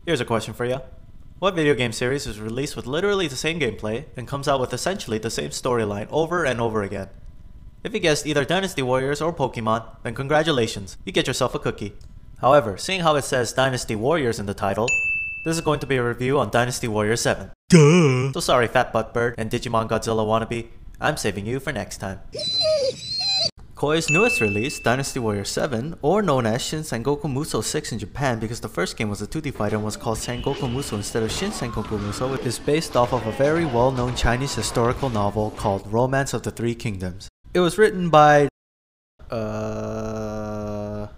Here's a question for you. What video game series is released with literally the same gameplay and comes out with essentially the same storyline over and over again? If you guessed either Dynasty Warriors or Pokemon, then congratulations, you get yourself a cookie. However, seeing how it says Dynasty Warriors in the title, this is going to be a review on Dynasty Warriors 7. Duh! So sorry Fat Butt Bird and Digimon Godzilla wannabe, I'm saving you for next time. Koei's newest release, Dynasty Warriors 7, or known as Shin Sengoku Musou 6 in Japan because the first game was a 2D fighter and was called Sengoku Musou instead of Shin Sengoku Musou, is based off of a very well-known Chinese historical novel called Romance of the Three Kingdoms. It was written by Lu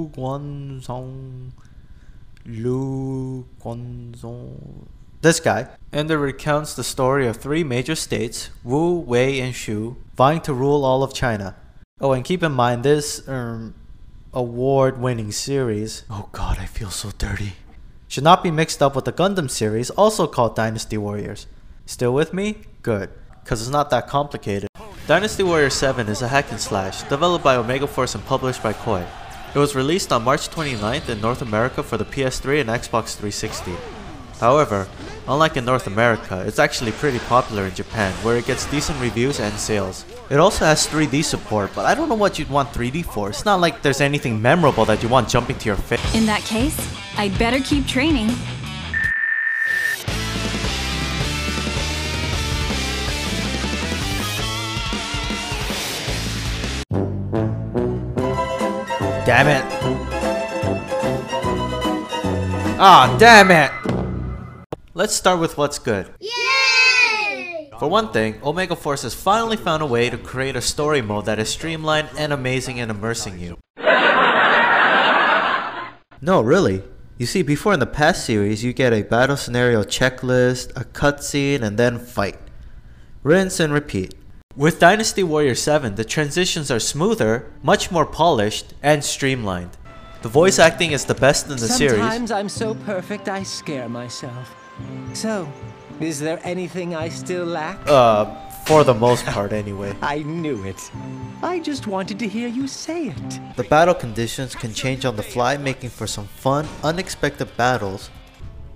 Guanzong, this guy, and it recounts the story of three major states, Wu, Wei, and Shu, vying to rule all of China. Oh, and keep in mind this award-winning series, oh god, I feel so dirty, should not be mixed up with the Gundam series, also called Dynasty Warriors. Still with me? Good, cause it's not that complicated. Dynasty Warriors 7 is a hack and slash, developed by Omega Force and published by Koei. It was released on March 29th in North America for the PS3 and Xbox 360. However, unlike in North America, it's actually pretty popular in Japan, where it gets decent reviews and sales. It also has 3D support, but I don't know what you'd want 3D for. It's not like there's anything memorable that you want jumping to your face. In that case, I'd better keep training. Damn it! Ah, damn it! Let's start with what's good. Yay! For one thing, Omega Force has finally found a way to create a story mode that is streamlined and amazing and immersing you. No, really. You see, before in the past series, you get a battle scenario checklist, a cutscene, and then fight. Rinse and repeat. With Dynasty Warriors 7, the transitions are smoother, much more polished, and streamlined. The voice acting is the best in the series. Sometimes I'm so perfect I scare myself. So, is there anything I still lack? For the most part anyway. I knew it. I just wanted to hear you say it. The battle conditions can change on the fly, making for some fun, unexpected battles.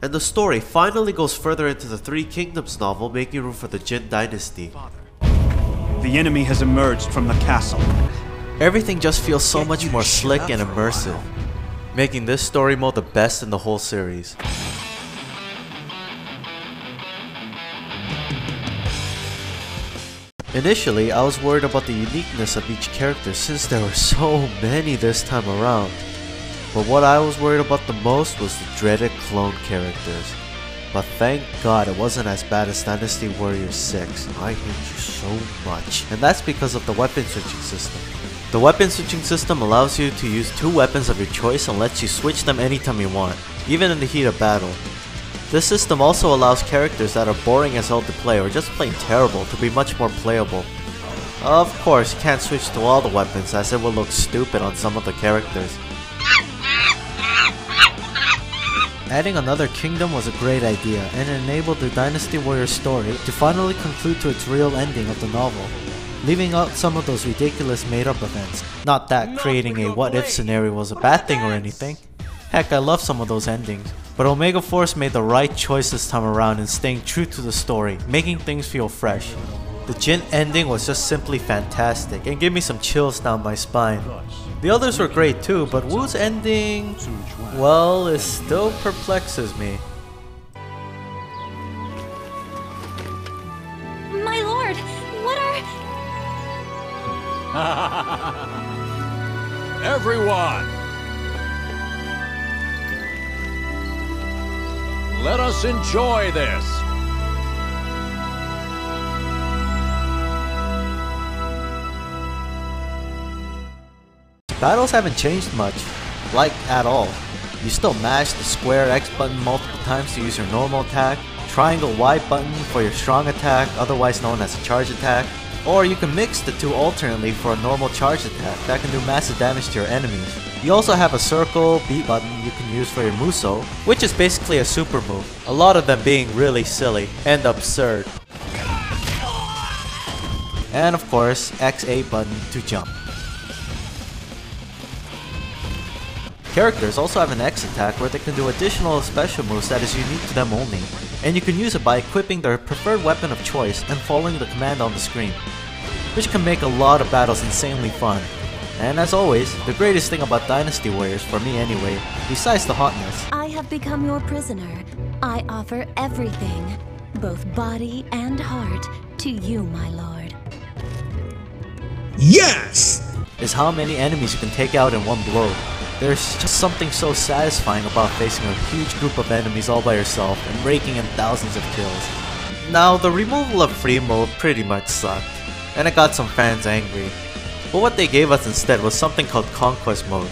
And the story finally goes further into the Three Kingdoms novel, making room for the Jin Dynasty. The enemy has emerged from the castle. Everything just feels so much more slick and immersive, making this story mode the best in the whole series. Initially, I was worried about the uniqueness of each character since there were so many this time around. But what I was worried about the most was the dreaded clone characters. But thank god it wasn't as bad as Dynasty Warriors 6. I hate you so much. And that's because of the weapon switching system. The weapon switching system allows you to use two weapons of your choice and lets you switch them anytime you want, even in the heat of battle. This system also allows characters that are boring as hell to play or just plain terrible to be much more playable. Of course, you can't switch to all the weapons as it will look stupid on some of the characters. Adding another kingdom was a great idea and enabled the Dynasty Warriors story to finally conclude to its real ending of the novel, leaving out some of those ridiculous made-up events. Not that creating a what-if scenario was a bad thing or anything. Heck, I love some of those endings. But Omega Force made the right choice this time around in staying true to the story, making things feel fresh. The Jin ending was just simply fantastic and gave me some chills down my spine. The others were great too, but Wu's ending, well, it still perplexes me. My lord, what are... Everyone! Let us enjoy this! Battles haven't changed much, like at all. You still mash the square X button multiple times to use your normal attack, triangle Y button for your strong attack, otherwise known as a charge attack, or you can mix the two alternately for a normal charge attack that can do massive damage to your enemies. You also have a circle B button you can use for your Musou, which is basically a super move, a lot of them being really silly and absurd. and of course XA button to jump. Characters also have an X attack where they can do additional special moves that is unique to them only, and you can use it by equipping their preferred weapon of choice and following the command on the screen, which can make a lot of battles insanely fun. And as always, the greatest thing about Dynasty Warriors, for me anyway, besides the hotness, I have become your prisoner. I offer everything, both body and heart, to you, my lord. Yes! is how many enemies you can take out in one blow. There's just something so satisfying about facing a huge group of enemies all by yourself and raking in thousands of kills. Now, the removal of free mode pretty much sucked, and it got some fans angry. But what they gave us instead was something called Conquest Mode.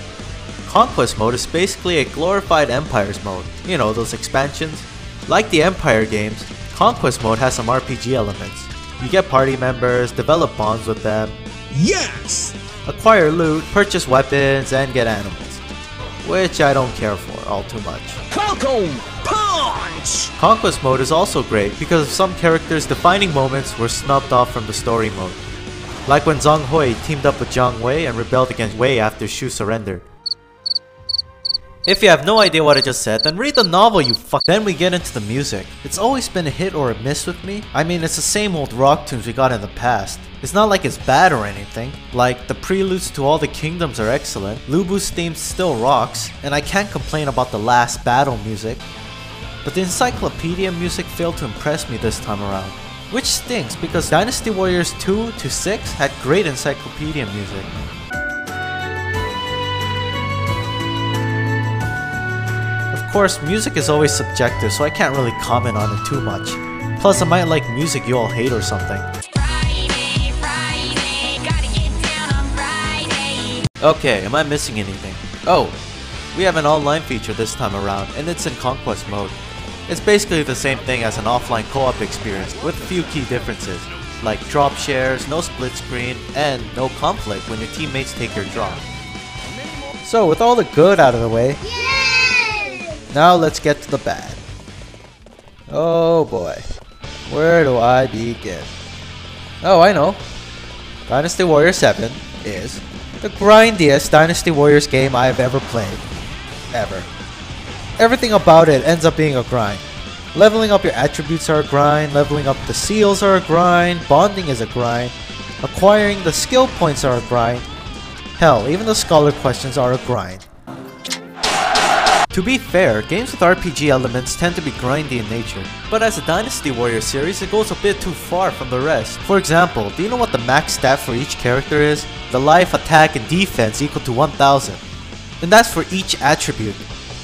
Conquest Mode is basically a glorified Empires mode. You know, those expansions. Like the Empire games, Conquest Mode has some RPG elements. You get party members, develop bonds with them, Yes! acquire loot, purchase weapons, and get animals. Which I don't care for all too much. Falcon Punch! Conquest Mode is also great because of some characters' defining moments were snubbed off from the story mode. Like when Zhang Hui teamed up with Jiang Wei and rebelled against Wei after Shu surrendered. If you have no idea what I just said, then read the novel, you fuck. Then we get into the music. It's always been a hit or a miss with me. I mean, it's the same old rock tunes we got in the past. It's not like it's bad or anything. Like, the preludes to all the kingdoms are excellent, Lu Bu's theme still rocks, and I can't complain about the last battle music. But the encyclopedia music failed to impress me this time around. Which stinks because Dynasty Warriors 2 to 6 had great encyclopedia music. Of course, music is always subjective, so I can't really comment on it too much. Plus, I might like music you all hate or something. Okay, am I missing anything? Oh, we have an online feature this time around, and it's in Conquest Mode. It's basically the same thing as an offline co-op experience, with a few key differences, like drop shares, no split screen, and no conflict when your teammates take your drop. So with all the good out of the way, now let's get to the bad. Oh boy, where do I begin? Oh, I know. Dynasty Warriors 7 is the grindiest Dynasty Warriors game I have ever played. Ever. Everything about it ends up being a grind. Leveling up your attributes are a grind, leveling up the seals are a grind, bonding is a grind, acquiring the skill points are a grind. Hell, even the scholar questions are a grind. To be fair, games with RPG elements tend to be grindy in nature, but as a Dynasty Warrior series, it goes a bit too far from the rest. For example, do you know what the max stat for each character is? The life, attack, and defense equal to 1000. And that's for each attribute,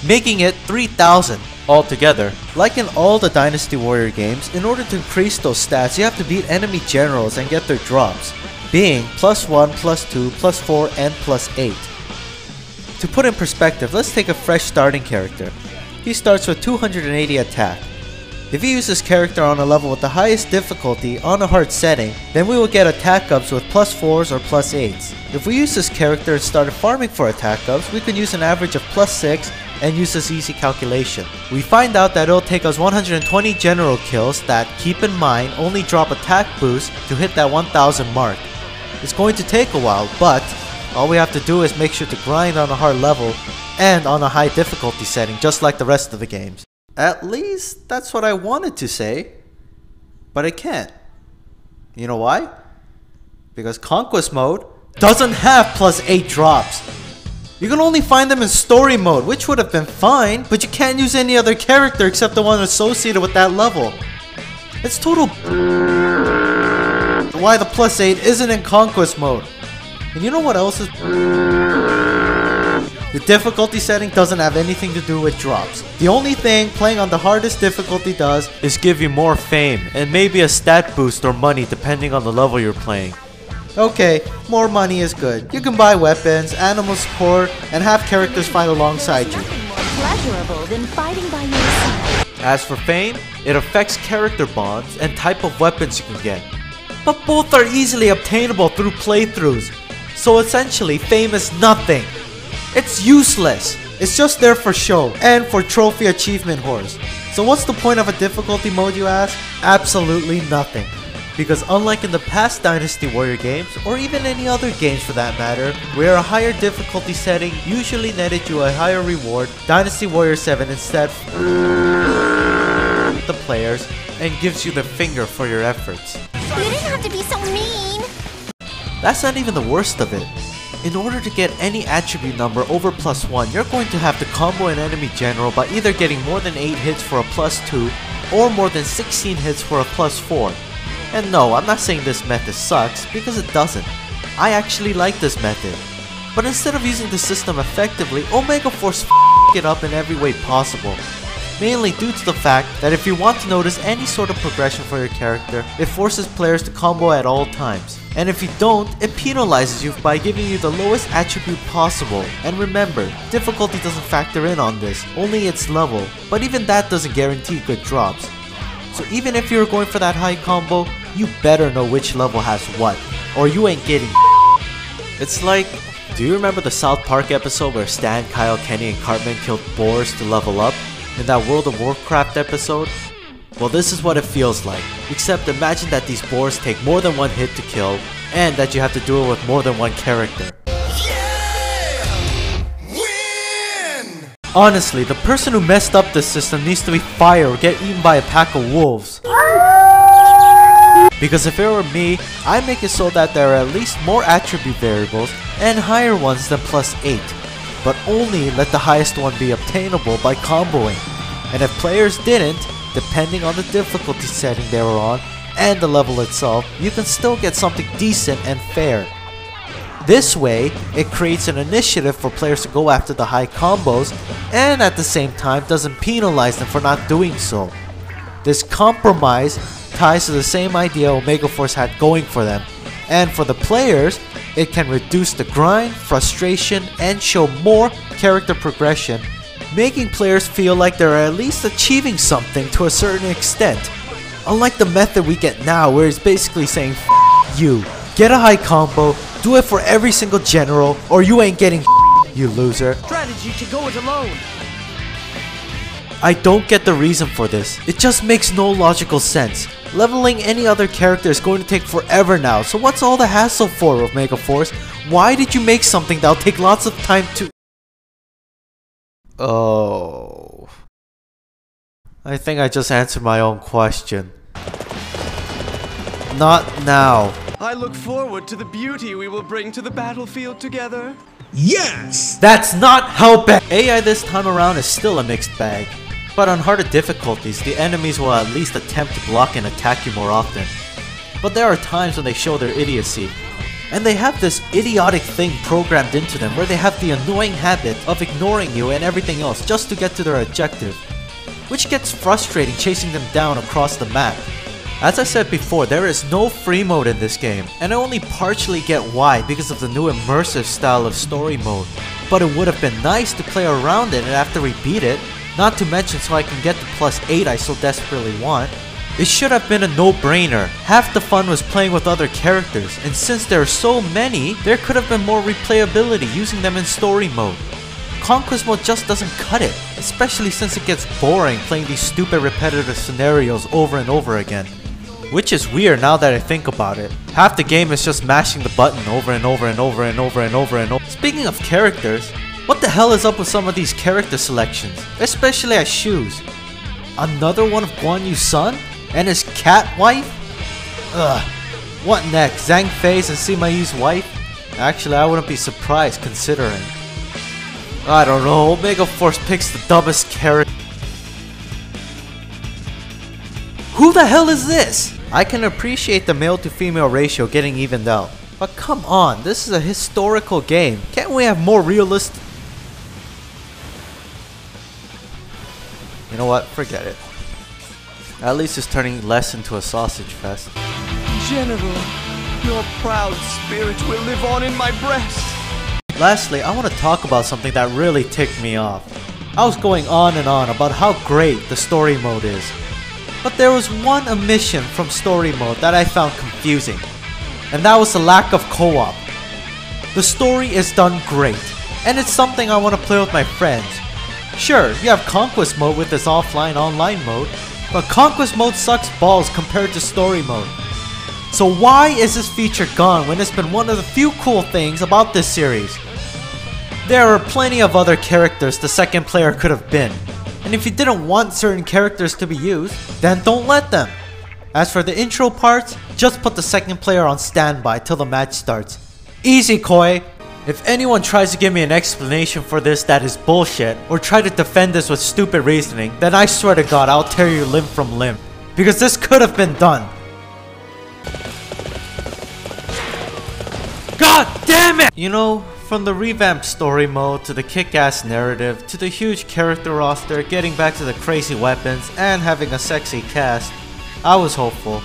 making it 3000 altogether. Like in all the Dynasty Warrior games, in order to increase those stats, you have to beat enemy generals and get their drops, being +1, +2, +4, and +8. To put in perspective, let's take a fresh starting character. He starts with 280 attack. If you use this character on a level with the highest difficulty on a hard setting, then we will get attack ups with +4s or +8s. If we use this character and started farming for attack ups, we can use an average of +6 and use this easy calculation. We find out that it'll take us 120 general kills that, keep in mind, only drop attack boost to hit that 1000 mark. It's going to take a while, but all we have to do is make sure to grind on a hard level and on a high difficulty setting, just like the rest of the games. At least, that's what I wanted to say, but I can't. You know why? Because Conquest Mode doesn't have +8 drops. You can only find them in story mode, which would have been fine, but you can't use any other character except the one associated with that level. It's total why the +8 isn't in Conquest Mode. And you know what else is? The difficulty setting doesn't have anything to do with drops. The only thing playing on the hardest difficulty does is give you more fame and maybe a stat boost or money depending on the level you're playing. Okay, more money is good. You can buy weapons, animal support, and have characters fight alongside you. Nothing more pleasurable than fighting by yourself. As for fame, it affects character bonds and type of weapons you can get. But both are easily obtainable through playthroughs. So essentially, fame is nothing. It's useless. It's just there for show and for trophy achievement whores. So what's the point of a difficulty mode, you ask? Absolutely nothing. Because unlike in the past Dynasty Warrior games, or even any other games for that matter, where a higher difficulty setting usually netted you a higher reward, Dynasty Warrior 7 instead the players and gives you the finger for your efforts. You didn't have to be so mean! That's not even the worst of it. In order to get any attribute number over +1, you're going to have to combo an enemy general by either getting more than 8 hits for a +2 or more than 16 hits for a +4. And no, I'm not saying this method sucks, because it doesn't. I actually like this method. But instead of using the system effectively, Omega Force it up in every way possible. Mainly due to the fact that if you want to notice any sort of progression for your character, it forces players to combo at all times. And if you don't, it penalizes you by giving you the lowest attribute possible. And remember, difficulty doesn't factor in on this, only its level, but even that doesn't guarantee good drops. So even if you're going for that high combo, you better know which level has what, or you ain't getting It's like, do you remember the South Park episode where Stan, Kyle, Kenny, and Cartman killed boars to level up? In that World of Warcraft episode? Well, this is what it feels like, except imagine that these boars take more than one hit to kill, and that you have to do it with more than one character. Yeah! Win! Honestly, the person who messed up this system needs to be fired or get eaten by a pack of wolves. Because if it were me, I'd make it so that there are at least more attribute variables and higher ones than +8. But only let the highest one be obtainable by comboing. And if players didn't, depending on the difficulty setting they were on and the level itself, you can still get something decent and fair. This way, it creates an initiative for players to go after the high combos and at the same time doesn't penalize them for not doing so. This compromise ties to the same idea Omega Force had going for them, and for the players, it can reduce the grind, frustration, and show more character progression, making players feel like they're at least achieving something to a certain extent. Unlike the method we get now where it's basically saying F you, get a high combo, do it for every single general, or you ain't getting you loser. Strategy to go it alone. I don't get the reason for this, it just makes no logical sense. Leveling any other character is going to take forever now, so what's all the hassle for, Omega Force? Why did you make something that'll take lots of time to... Oh... I think I just answered my own question. Not now. I look forward to the beauty we will bring to the battlefield together. Yes! That's not how bad... AI this time around is still a mixed bag. But on harder difficulties, the enemies will at least attempt to block and attack you more often. But there are times when they show their idiocy. And they have this idiotic thing programmed into them where they have the annoying habit of ignoring you and everything else just to get to their objective. Which gets frustrating chasing them down across the map. As I said before, there is no free mode in this game, and I only partially get why because of the new immersive style of story mode. But it would have been nice to play around it after we beat it. Not to mention so I can get the +8 I so desperately want. It should have been a no-brainer. Half the fun was playing with other characters, and since there are so many, there could have been more replayability using them in story mode. Conquest Mode just doesn't cut it, especially since it gets boring playing these stupid repetitive scenarios over and over again. Which is weird now that I think about it. Half the game is just mashing the button over and over and over and over and over and over. Speaking of characters, what the hell is up with some of these character selections, especially as shoes? Another one of Guan Yu's son? And his cat wife? Ugh. What next? Zhang Fei's and Sima Yi's wife? Actually, I wouldn't be surprised considering. I don't know, Omega Force picks the dumbest character. Who the hell is this? I can appreciate the male to female ratio getting evened out. But come on, this is a historical game. Can't we have more realistic... You know what? Forget it. At least it's turning less into a sausage fest. General, your proud spirit will live on in my breast. Lastly, I want to talk about something that really ticked me off. I was going on and on about how great the story mode is. But there was one omission from story mode that I found confusing. And that was the lack of co-op. The story is done great, and it's something I want to play with my friends. Sure, you have Conquest Mode with its offline online mode, but Conquest Mode sucks balls compared to story mode. So why is this feature gone when it's been one of the few cool things about this series? There are plenty of other characters the second player could have been, and if you didn't want certain characters to be used, then don't let them. As for the intro parts, just put the second player on standby till the match starts. Easy, Koi! If anyone tries to give me an explanation for this that is bullshit, or try to defend this with stupid reasoning, then I swear to God I'll tear you limb from limb. Because this could have been done. God damn it! You know, from the revamped story mode, to the kick-ass narrative, to the huge character roster, getting back to the crazy weapons, and having a sexy cast, I was hopeful.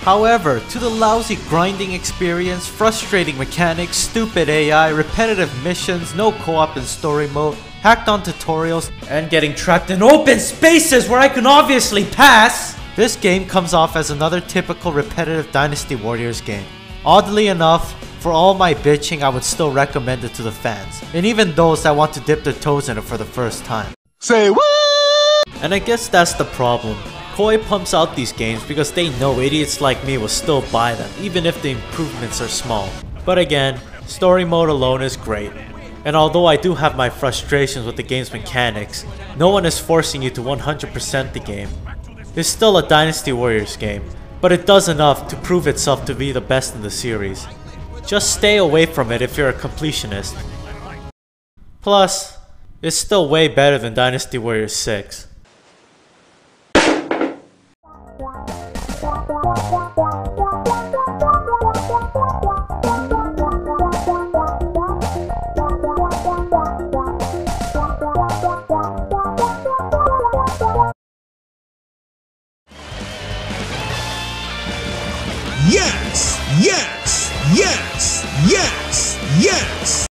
However, to the lousy grinding experience, frustrating mechanics, stupid AI, repetitive missions, no co-op in story mode, hacked on tutorials, and getting trapped in open spaces where I can obviously pass, this game comes off as another typical repetitive Dynasty Warriors game. Oddly enough, for all my bitching, I would still recommend it to the fans, and even those that want to dip their toes in it for the first time. Say what? And I guess that's the problem. Koi pumps out these games because they know idiots like me will still buy them, even if the improvements are small. But again, story mode alone is great. And although I do have my frustrations with the game's mechanics, no one is forcing you to 100% the game. It's still a Dynasty Warriors game, but it does enough to prove itself to be the best in the series. Just stay away from it if you're a completionist. Plus, it's still way better than Dynasty Warriors 6. Yes, yes, yes, yes, yes.